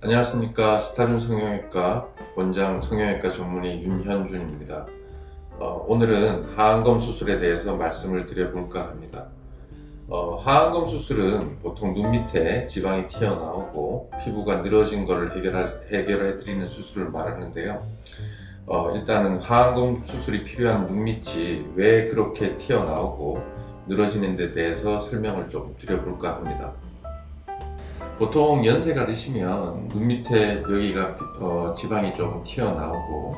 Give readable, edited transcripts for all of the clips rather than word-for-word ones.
안녕하십니까. 스타준 성형외과 원장 성형외과 전문의 윤현준입니다. 오늘은 하안검 수술에 대해서 말씀을 드려볼까 합니다. 하안검 수술은 보통 눈 밑에 지방이 튀어나오고 피부가 늘어진 것을 해결해 드리는 수술을 말하는데요. 일단은 하안검 수술이 필요한 눈 밑이 왜 그렇게 튀어나오고 늘어지는 데 대해서 설명을 좀 드려볼까 합니다. 보통 연세가 드시면 눈 밑에 여기가 지방이 조금 튀어나오고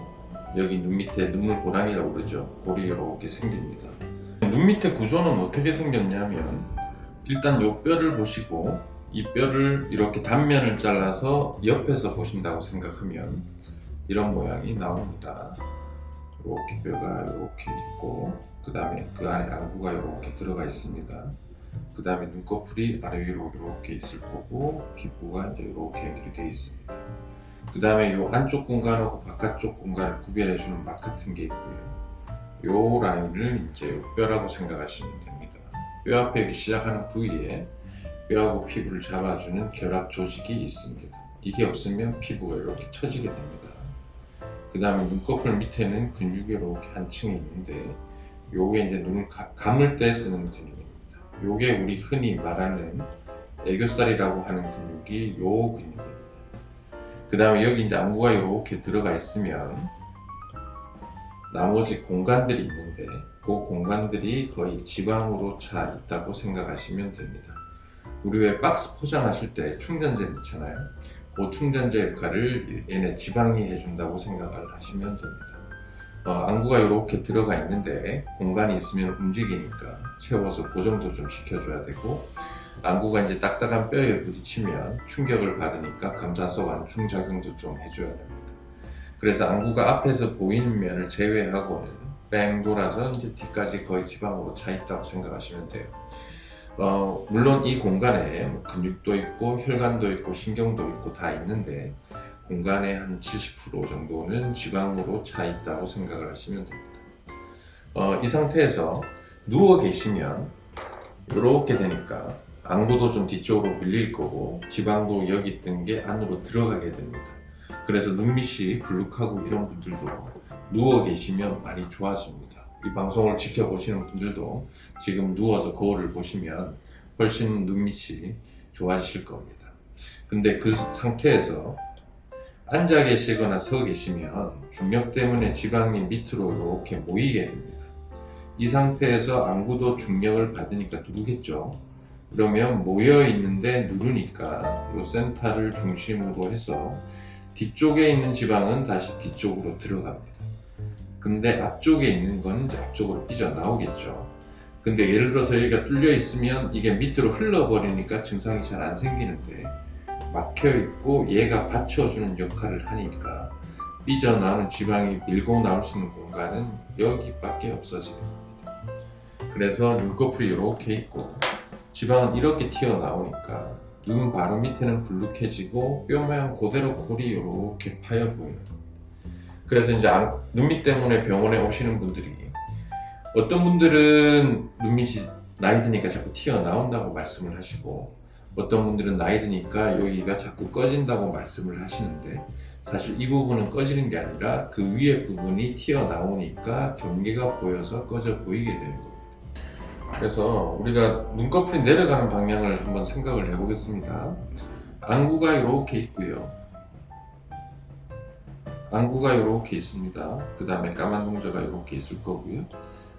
여기 눈 밑에 눈물 고랑이라고 그러죠. 골이 이렇게 생깁니다. 눈 밑에 구조는 어떻게 생겼냐면 일단 요 뼈를 보시고 이 뼈를 이렇게 단면을 잘라서 옆에서 보신다고 생각하면 이런 모양이 나옵니다. 이렇게 뼈가 이렇게 있고 그 다음에 그 안에 안구가 이렇게 들어가 있습니다. 그 다음에 눈꺼풀이 아래 위로 이렇게 있을 거고 피부가 이제 이렇게 연결이 되어 있습니다. 그 다음에 이 안쪽 공간하고 바깥쪽 공간을 구별해 주는 막 같은 게 있고요. 이 라인을 이제 뼈라고 생각하시면 됩니다. 뼈 앞에 시작하는 부위에 뼈하고 피부를 잡아주는 결합 조직이 있습니다. 이게 없으면 피부가 이렇게 처지게 됩니다. 그 다음에 눈꺼풀 밑에는 근육이 이렇게 한 층이 있는데 요게 이제 눈을 감을 때 쓰는 근육입니다. 요게 우리 흔히 말하는 애교살이라고 하는 근육이 요 근육입니다. 그 다음에 여기 이제 안구가 이렇게 들어가 있으면 나머지 공간들이 있는데 그 공간들이 거의 지방으로 차 있다고 생각하시면 됩니다. 우리 왜 박스 포장하실 때 충전재 있잖아요. 그 충전재 역할을 얘네 지방이 해준다고 생각을 하시면 됩니다. 안구가 이렇게 들어가 있는데 공간이 있으면 움직이니까 채워서 고정도 좀 시켜줘야 되고 안구가 이제 딱딱한 뼈에 부딪히면 충격을 받으니까 감싸서 완충 작용도 좀 해줘야 됩니다. 그래서 안구가 앞에서 보이는 면을 제외하고는 뺑 돌아서 이제 뒤까지 거의 지방으로 차 있다고 생각하시면 돼요. 물론 이 공간에 근육도 있고 혈관도 있고 신경도 있고 다 있는데 공간의 한 70% 정도는 지방으로 차 있다고 생각을 하시면 됩니다. 이 상태에서 누워 계시면 이렇게 되니까 안구도 좀 뒤쪽으로 밀릴 거고 지방도 여기 있던 게 안으로 들어가게 됩니다. 그래서 눈밑이 불룩하고 이런 분들도 누워 계시면 많이 좋아집니다. 이 방송을 지켜보시는 분들도 지금 누워서 거울을 보시면 훨씬 눈밑이 좋아지실 겁니다. 근데 그 상태에서 앉아 계시거나 서 계시면 중력 때문에 지방이 밑으로 이렇게 모이게 됩니다. 이 상태에서 안구도 중력을 받으니까 누르겠죠. 그러면 모여 있는데 누르니까 이 센터를 중심으로 해서 뒤쪽에 있는 지방은 다시 뒤쪽으로 들어갑니다. 근데 앞쪽에 있는 건 이제 앞쪽으로 삐져나오겠죠. 근데 예를 들어서 여기가 뚫려 있으면 이게 밑으로 흘러버리니까 증상이 잘 안 생기는데 막혀있고 얘가 받쳐주는 역할을 하니까 삐져나오는 지방이 밀고 나올 수 있는 공간은 여기밖에 없어지는 겁니다. 그래서 눈꺼풀이 이렇게 있고 지방은 이렇게 튀어나오니까 눈 바로 밑에는 불룩해지고 뼈 모양 그대로 골이 이렇게 파여 보이는 겁니다. 그래서 이제 눈밑 때문에 병원에 오시는 분들이 어떤 분들은 눈밑이 나이 드니까 자꾸 튀어나온다고 말씀을 하시고 어떤 분들은 나이 드니까 여기가 자꾸 꺼진다고 말씀을 하시는데 사실 이 부분은 꺼지는 게 아니라 그 위에 부분이 튀어나오니까 경계가 보여서 꺼져 보이게 되는 겁니다. 그래서 우리가 눈꺼풀이 내려가는 방향을 한번 생각을 해보겠습니다. 안구가 이렇게 있고요. 안구가 이렇게 있습니다. 그 다음에 까만 동자가 이렇게 있을 거고요.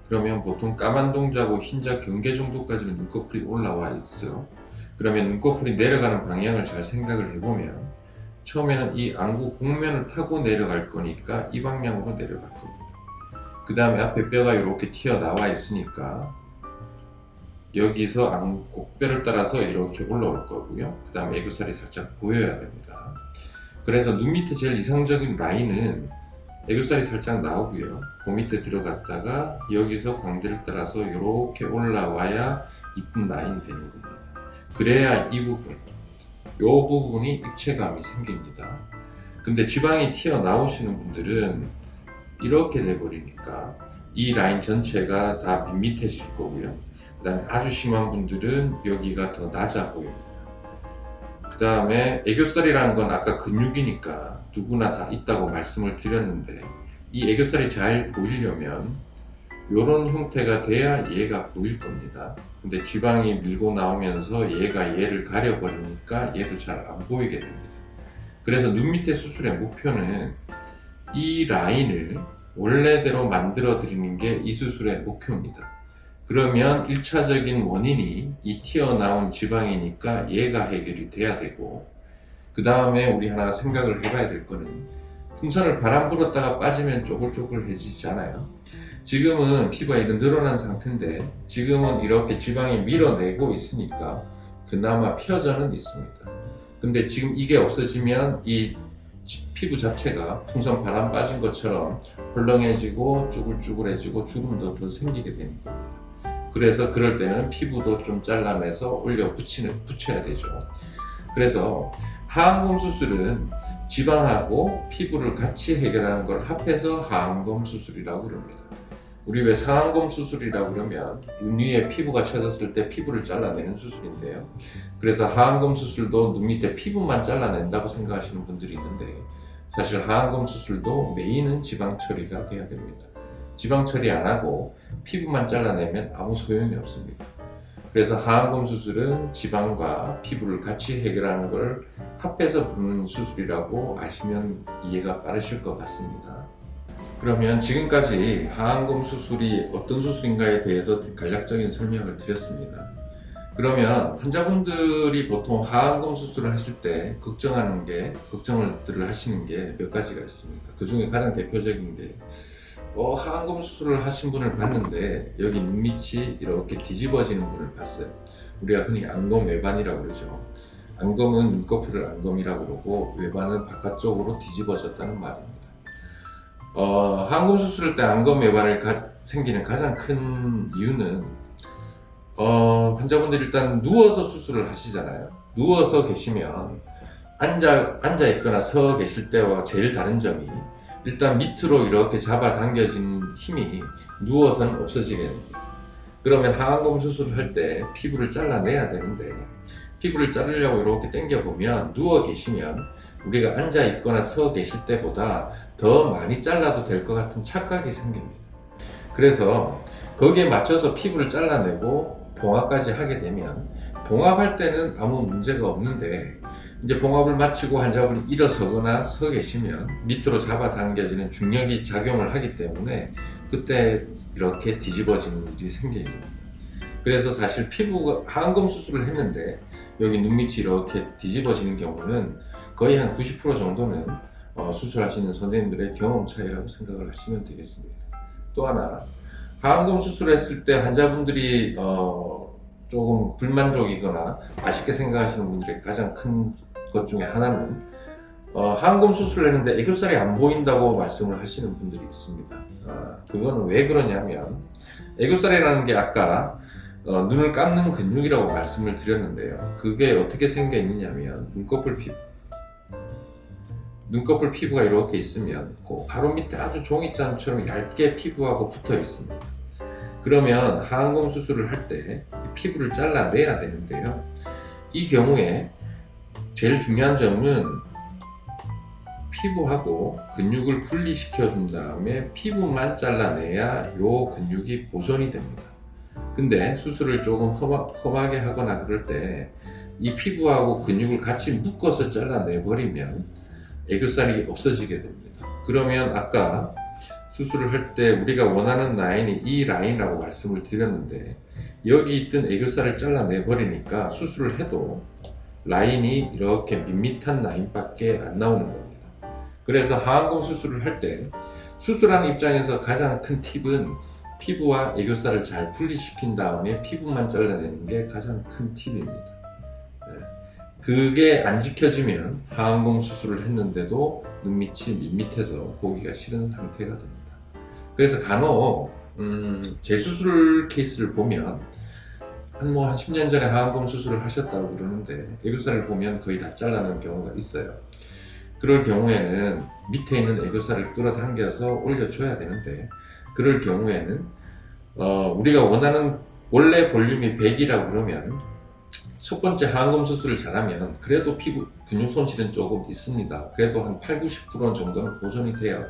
그러면 보통 까만 동자하고 흰자 경계 정도까지는 눈꺼풀이 올라와 있어요. 그러면 눈꺼풀이 내려가는 방향을 잘 생각을 해보면 처음에는 이 안구 곡면을 타고 내려갈 거니까 이 방향으로 내려갈 겁니다. 그 다음에 앞에 뼈가 이렇게 튀어나와 있으니까 여기서 안구 곡뼈를 따라서 이렇게 올라올 거고요. 그 다음에 애교살이 살짝 보여야 됩니다. 그래서 눈 밑에 제일 이상적인 라인은 애교살이 살짝 나오고요. 그 밑에 들어갔다가 여기서 광대를 따라서 이렇게 올라와야 이쁜 라인이 되는 겁니다. 그래야 이 부분이 입체감이 생깁니다. 근데 지방이 튀어나오시는 분들은 이렇게 돼버리니까 이 라인 전체가 다 밋밋해질 거고요. 그 다음에 아주 심한 분들은 여기가 더 낮아 보입니다. 그 다음에 애교살이라는 건 아까 근육이니까 누구나 다 있다고 말씀을 드렸는데, 이 애교살이 잘 보이려면 이런 형태가 돼야 얘가 보일 겁니다. 근데 지방이 밀고 나오면서 얘가 얘를 가려버리니까 얘도 잘 안 보이게 됩니다. 그래서 눈 밑에 수술의 목표는 이 라인을 원래대로 만들어 드리는 게 이 수술의 목표입니다. 그러면 1차적인 원인이 이 튀어나온 지방이니까 얘가 해결이 돼야 되고, 그 다음에 우리 하나 생각을 해봐야 될 거는, 풍선을 바람 불었다가 빠지면 쪼글쪼글해지잖아요. 지금은 피부가 이런 늘어난 상태인데 지금은 이렇게 지방이 밀어내고 있으니까 그나마 펴져는 있습니다. 근데 지금 이게 없어지면 이 피부 자체가 풍선 바람 빠진 것처럼 헐렁해지고 쭈글쭈글해지고 주름도 더 생기게 되는 겁니다. 그래서 그럴 때는 피부도 좀 잘라내서 올려 붙여야 되죠. 그래서 하안검 수술은 지방하고 피부를 같이 해결하는 걸 합해서 하안검 수술이라고 그럽니다. 우리 왜 상안검 수술이라고 그러면 눈 위에 피부가 쳐졌을 때 피부를 잘라내는 수술인데요. 그래서 하안검 수술도 눈 밑에 피부만 잘라낸다고 생각하시는 분들이 있는데, 사실 하안검 수술도 메인은 지방 처리가 돼야 됩니다. 지방 처리 안 하고 피부만 잘라내면 아무 소용이 없습니다. 그래서 하안검 수술은 지방과 피부를 같이 해결하는 걸 합해서 부르는 수술이라고 아시면 이해가 빠르실 것 같습니다. 그러면 지금까지 하안검 수술이 어떤 수술인가에 대해서 간략적인 설명을 드렸습니다. 그러면 환자분들이 보통 하안검 수술을 하실 때 걱정들을 하시는 게 몇 가지가 있습니다. 그 중에 가장 대표적인 게, 하안검 수술을 하신 분을 봤는데 여기 눈밑이 이렇게 뒤집어지는 분을 봤어요. 우리가 흔히 안검 외반이라고 그러죠. 안검은 눈꺼풀을 안검이라고 그러고 외반은 바깥쪽으로 뒤집어졌다는 말입니다. 하안검 수술할 때 안검 외반을 생기는 가장 큰 이유는, 환자분들이 일단 누워서 수술을 하시잖아요. 누워서 계시면 앉아 있거나 서 계실 때와 제일 다른 점이, 일단 밑으로 이렇게 잡아당겨진 힘이 누워서는 없어지게 됩니다. 그러면 하안검 수술을 할 때 피부를 잘라내야 되는데, 피부를 자르려고 이렇게 당겨보면 누워 계시면 우리가 앉아 있거나 서 계실 때보다 더 많이 잘라도 될 것 같은 착각이 생깁니다. 그래서 거기에 맞춰서 피부를 잘라내고 봉합까지 하게 되면, 봉합할 때는 아무 문제가 없는데 이제 봉합을 마치고 환자분이 일어서거나 서 계시면 밑으로 잡아당겨지는 중력이 작용을 하기 때문에 그때 이렇게 뒤집어지는 일이 생겨요. 그래서 사실 피부가 하안검 수술을 했는데 여기 눈밑이 이렇게 뒤집어지는 경우는 거의 한 90% 정도는 수술하시는 선생님들의 경험 차이라고 생각을 하시면 되겠습니다. 또 하나, 하안검 수술을 했을 때 환자분들이 조금 불만족이거나 아쉽게 생각하시는 분들의 가장 큰 것 중에 하나는, 하안검 수술을 했는데 애교살이 안 보인다고 말씀을 하시는 분들이 있습니다. 그거는 왜 그러냐면, 애교살이라는 게 아까 눈을 감는 근육이라고 말씀을 드렸는데요. 그게 어떻게 생겨 있느냐면, 눈꺼풀 피부가 이렇게 있으면 그 바로 밑에 아주 종이장처럼 얇게 피부하고 붙어 있습니다. 그러면 하안검 수술을 할 때 피부를 잘라내야 되는데요. 이 경우에 제일 중요한 점은 피부하고 근육을 분리시켜 준 다음에 피부만 잘라내야 요 근육이 보존이 됩니다. 근데 수술을 조금 험하게 하거나 그럴 때 이 피부하고 근육을 같이 묶어서 잘라내버리면 애교살이 없어지게 됩니다. 그러면 아까 수술을 할 때 우리가 원하는 라인이 이 라인이라고 말씀을 드렸는데, 여기 있던 애교살을 잘라내버리니까 수술을 해도 라인이 이렇게 밋밋한 라인밖에 안 나오는 겁니다. 그래서 하안검 수술을 할 때 수술하는 입장에서 가장 큰 팁은 피부와 애교살을 잘 분리시킨 다음에 피부만 잘라내는 게 가장 큰 팁입니다. 그게 안 지켜지면 하안검 수술을 했는데도 눈밑이 밋밋해서 보기가 싫은 상태가 됩니다. 그래서 간혹 재수술 케이스를 보면 한 10년 전에 하안검 수술을 하셨다고 그러는데 애교살을 보면 거의 다 잘라낸 경우가 있어요. 그럴 경우에는 밑에 있는 애교살을 끌어당겨서 올려줘야 되는데, 그럴 경우에는 우리가 원하는 원래 볼륨이 100이라고 그러면 첫 번째 하안검 수술을 잘하면 그래도 피부 근육 손실은 조금 있습니다. 그래도 한 80-90% 정도는 보존이 돼요.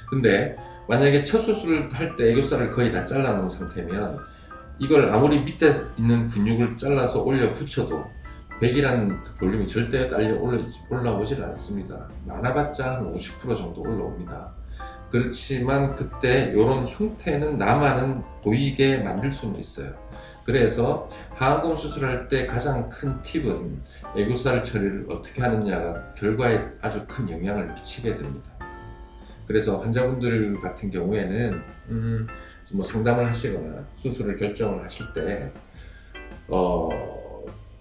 근데 만약에 첫 수술을 할 때 애교살을 거의 다 잘라놓은 상태면 이걸 아무리 밑에 있는 근육을 잘라서 올려 붙여도 100이라는 볼륨이 절대 딸려 올라오질 않습니다. 많아봤자 한 50% 정도 올라옵니다. 그렇지만 그때 이런 형태는 나만은 보이게 만들 수는 있어요. 그래서 하안검 수술할 때 가장 큰 팁은 애교살 처리를 어떻게 하느냐가 결과에 아주 큰 영향을 미치게 됩니다. 그래서 환자분들 같은 경우에는 뭐 상담을 하시거나 수술을 결정을 하실 때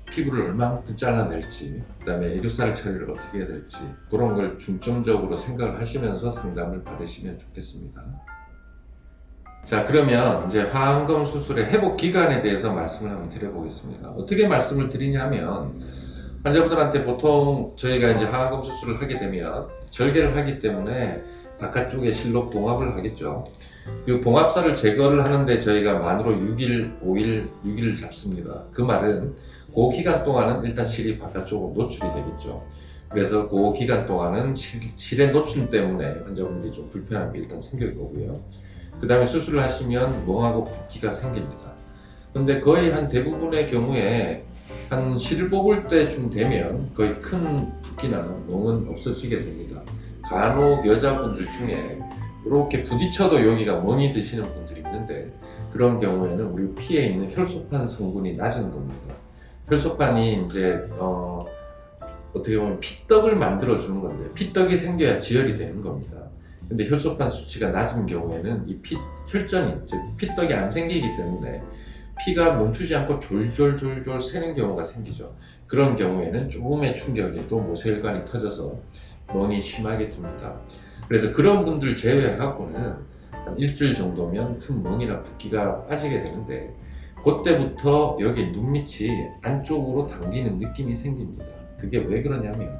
피부를 얼마만큼 잘라낼지, 그 다음에 애교살 처리를 어떻게 해야 될지 그런 걸 중점적으로 생각을 하시면서 상담을 받으시면 좋겠습니다. 자, 그러면 이제 하안검 수술의 회복 기간에 대해서 말씀을 한번 드려보겠습니다. 어떻게 말씀을 드리냐면 환자분들한테 보통 저희가 이제 하안검 수술을 하게 되면 절개를 하기 때문에 바깥쪽에 실로 봉합을 하겠죠. 그 봉합살을 제거를 하는데 저희가 만으로 6일, 5일, 6일 잡습니다. 그 말은 그 기간 동안은 일단 실이 바깥쪽으로 노출이 되겠죠. 그래서 그 기간 동안은 실의 노출 때문에 환자분들이 좀 불편한 게 일단 생길 거고요. 그 다음에 수술을 하시면 멍하고 붓기가 생깁니다. 근데 거의 한 대부분의 경우에 한 실을 뽑을 때쯤 되면 거의 큰 붓기나 멍은 없어지게 됩니다. 간혹 여자분들 중에 이렇게 부딪혀도 여기가 멍이 드시는 분들이 있는데 그런 경우에는 우리 피에 있는 혈소판 성분이 낮은 겁니다. 혈소판이 이제 어떻게 보면 피떡을 만들어 주는 건데 피떡이 생겨야 지혈이 되는 겁니다. 근데 혈소판 수치가 낮은 경우에는 이 혈전이 즉 피떡이 안 생기기 때문에 피가 멈추지 않고 졸졸졸졸 새는 경우가 생기죠. 그런 경우에는 조금의 충격에도 모세혈관이 터져서 멍이 심하게 듭니다. 그래서 그런 분들 제외하고는 한 일주일 정도면 큰 멍이나 붓기가 빠지게 되는데 그때부터 여기 눈밑이 안쪽으로 당기는 느낌이 생깁니다. 그게 왜 그러냐면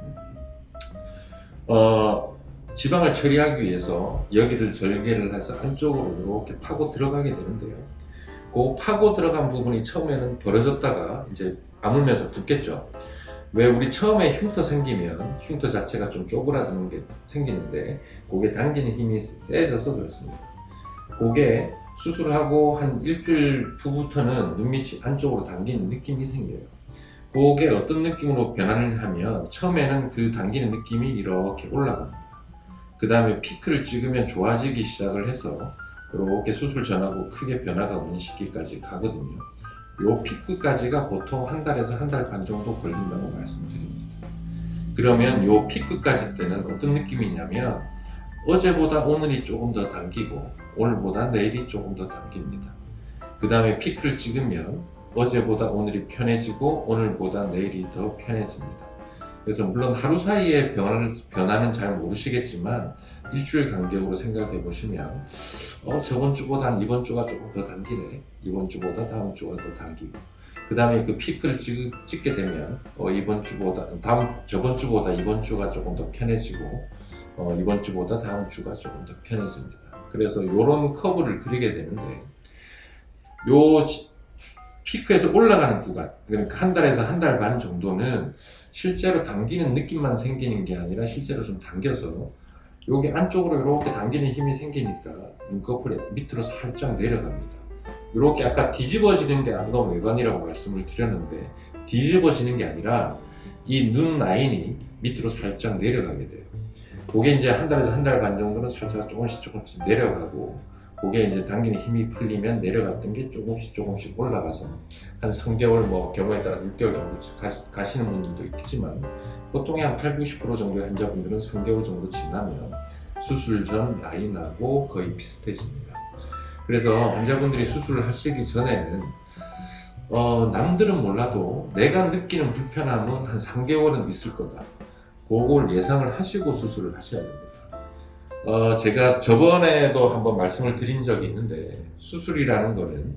지방을 처리하기 위해서 여기를 절개를 해서 안쪽으로 이렇게 파고 들어가게 되는데요. 그 파고 들어간 부분이 처음에는 벌어졌다가 이제 아물면서 붓겠죠. 왜 우리 처음에 흉터 생기면 흉터 자체가 좀 쪼그라드는 게 생기는데 그게 당기는 힘이 세져서 그렇습니다. 그게 수술하고 한 일주일 후부터는 눈밑이 안쪽으로 당기는 느낌이 생겨요. 그게 어떤 느낌으로 변화를 하면 처음에는 그 당기는 느낌이 이렇게 올라갑니다. 그 다음에 피크를 찍으면 좋아지기 시작을 해서 이렇게 수술 전하고 크게 변화가 없는 시기까지 가거든요. 요 피크까지가 보통 한 달에서 한 달 반 정도 걸린다고 말씀드립니다. 그러면 요 피크까지 때는 어떤 느낌이냐면 어제보다 오늘이 조금 더 당기고 오늘보다 내일이 조금 더 당깁니다. 그 다음에 피크를 찍으면 어제보다 오늘이 편해지고 오늘보다 내일이 더 편해집니다. 그래서 물론 하루 사이에 변화는 잘 모르시겠지만 일주일 간격으로 생각해 보시면 저번 주보다 이번 주가 조금 더 당기네, 이번 주보다 다음 주가 더 당기고 그 다음에 그 피크를 찍게 되면 저번 주보다 이번 주가 조금 더 편해지고 이번 주보다 다음 주가 조금 더 편해집니다. 그래서 이런 커브를 그리게 되는데 요 피크에서 올라가는 구간, 그러니까 한 달에서 한 달 반 정도는 실제로 당기는 느낌만 생기는 게 아니라 실제로 좀 당겨서 여기 안쪽으로 이렇게 당기는 힘이 생기니까 눈꺼풀에 밑으로 살짝 내려갑니다. 이렇게 아까 뒤집어지는 게 안검 외관이라고 말씀을 드렸는데 뒤집어지는 게 아니라 이 눈 라인이 밑으로 살짝 내려가게 돼요. 그게 이제 한 달에서 한 달 반 정도는 살짝 조금씩 내려가고 그게 이제 당기는 힘이 풀리면 내려갔던 게 조금씩 올라가서 한 3개월 경우에 따라 6개월 정도 가시는 분들도 있겠지만 보통의 한 80-90% 정도의 환자분들은 3개월 정도 지나면 수술 전 라인하고 거의 비슷해집니다. 그래서 환자분들이 수술을 하시기 전에는 남들은 몰라도 내가 느끼는 불편함은 한 3개월은 있을 거다. 그걸 예상을 하시고 수술을 하셔야 됩니다. 제가 저번에도 한번 말씀을 드린 적이 있는데 수술이라는 거는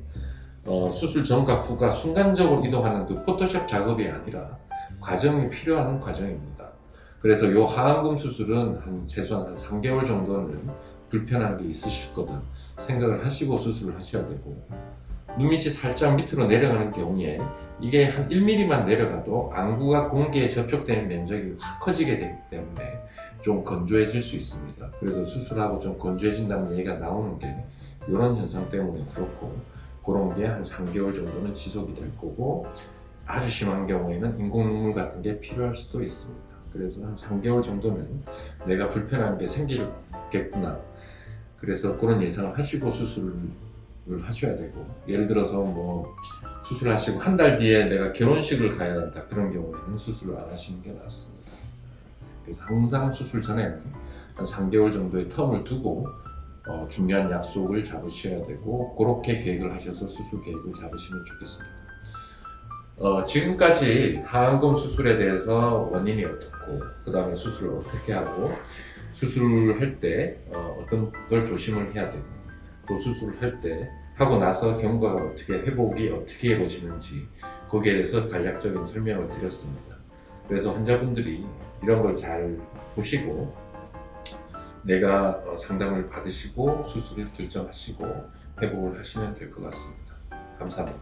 수술 전과 후가 순간적으로 이동하는 그 포토샵 작업이 아니라 과정이 필요한 과정입니다. 그래서 요 하안검 수술은 최소한 한 3개월 정도는 불편한 게 있으실 거다 생각을 하시고 수술을 하셔야 되고 눈밑이 살짝 밑으로 내려가는 경우에 이게 한 1mm만 내려가도 안구가 공기에 접촉되는 면적이 확 커지게 되기 때문에 좀 건조해질 수 있습니다. 그래서 수술하고 좀 건조해진다는 얘기가 나오는 게 이런 현상 때문에 그렇고, 그런 게 한 3개월 정도는 지속이 될 거고, 아주 심한 경우에는 인공 눈물 같은 게 필요할 수도 있습니다. 그래서 한 3개월 정도는 내가 불편한 게 생기겠구나. 그래서 그런 예상을 하시고 수술을 하셔야 되고, 예를 들어서 뭐 수술하시고 한 달 뒤에 내가 결혼식을 가야 한다, 그런 경우에는 수술을 안 하시는 게 낫습니다. 그래서 항상 수술 전에는 한 3개월 정도의 텀을 두고 중요한 약속을 잡으셔야 되고, 그렇게 계획을 하셔서 수술 계획을 잡으시면 좋겠습니다. 지금까지 하안검 수술에 대해서 원인이 어떻고, 그 다음에 수술을 어떻게 하고, 수술을 할 때 어떤 걸 조심을 해야 되고, 또 수술을 할 때 하고 나서 경과가 어떻게, 회복이 어떻게 이루어지는지, 거기에 대해서 간략적인 설명을 드렸습니다. 그래서 환자분들이 이런 걸 잘 보시고 내가 상담을 받으시고 수술을 결정하시고 회복을 하시면 될 것 같습니다. 감사합니다.